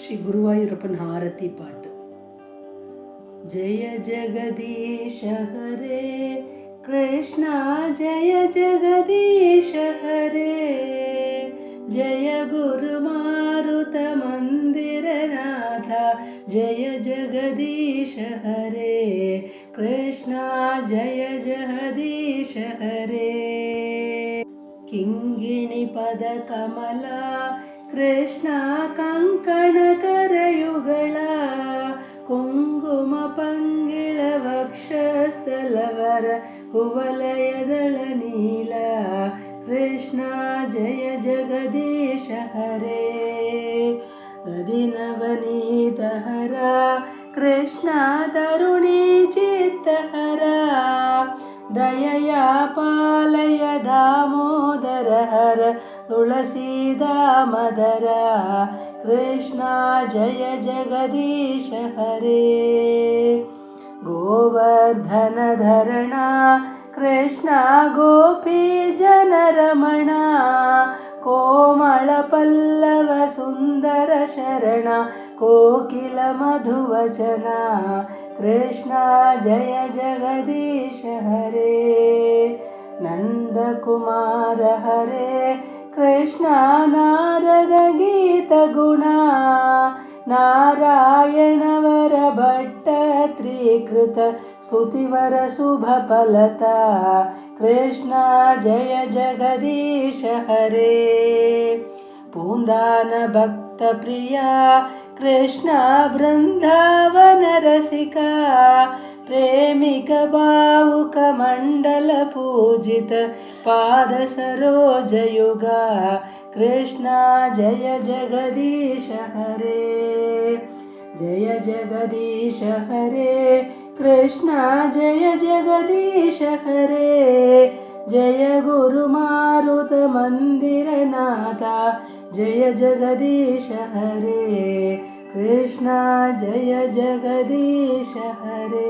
ಶ್ರೀ ಗುರುವಾಯೂರಪ್ಪನ ಆರತಿ ಪಾಠ. ಜಯ ಜಗದೀಶ ಹರೇ ಕೃಷ್ಣ, ಜಯ ಜಗದೀಶ ಹರೇ, ಜಯ ಗುರು ಮಾರುತ ಮಂದಿರನಾಥ, ಜಯ ಜಗದೀಶ ಹರೇ ಕೃಷ್ಣ, ಜಯ ಜಗದೀಶ ಹರೇ. ಕಿಂಗಿಣಿ ಪದ ಕಮಲ ಕೃಷ್ಣ, ಕಂಕಣ ಕರಯುಗಳ, ಕುಂಕುಮ ಪಂಗಿಳ ವಕ್ಷಸ್ಥಲವರ, ಕುವಲಯದಳ ನೀಲ, ಕೃಷ್ಣ ಜಯ ಜಗದೀಶ ಹರೇ. ದದಿನವನೀತ ಹರ ಕೃಷ್ಣ, ತರುಣಿ ಚಿತ್ತಹರ, ದಯಯ ಪಾಲಯ ದಾಮೋದರ ಹರ, ತುಳಸಿ ದಾಮದರ, ಕೃಷ್ಣ ಜಯ ಜಗದೀಶ ಹರೇ. ಗೋವರ್ಧನ ಧರಣ ಕೃಷ್ಣ, ಗೋಪಿ ಜನರಮಣ, ಕೋಮಳ ಪಲ್ಲವ ಸುಂದರ ಶರಣ, ಕೋಕಿಲ ಮಧುವಚನ, ಕೃಷ್ಣ ಜಯ ಜಗದೀಶ ಹರೇ. ನಂದಕುಮಾರ ಹರೇ ಕೃಷ್ಣ, ನಾರದ ಗೀತ ಗುಣ, ನಾರಾಯಣವರ ಭಟ್ಟ ತ್ರಿಕೃತ, ಸ್ತುತಿವರ ಶುಭ ಫಲತ, ಕೃಷ್ಣ ಜಯ ಜಗದೀಶ ಹರೇ. ಪೂಂದಾನ ಭಕ್ತ ಪ್ರಿಯ ಕೃಷ್ಣ, ಬೃಂದಾವನ ರಸಿಕ, ಪ್ರೇಮಿಕ ಭಾವುಕ ಮಂಡಲ ಪೂಜಿತ, ಪಾದ ಸರೋಜಯುಗ, ಕೃಷ್ಣ ಜಯ ಜಗದೀಶ ಹರೇ. ಜಯ ಜಗದೀಶ ಹರೇ ಕೃಷ್ಣ, ಜಯ ಜಗದೀಶ ಹರೇ, ಜಯ ಗುರು ಮಾರುತ ಮಂದಿರನಾಥ, ಜಯ ಜಗದೀಶ ಹರೇ ಕೃಷ್ಣ, ಜಯ ಜಗದೀಶ ಹರೇ.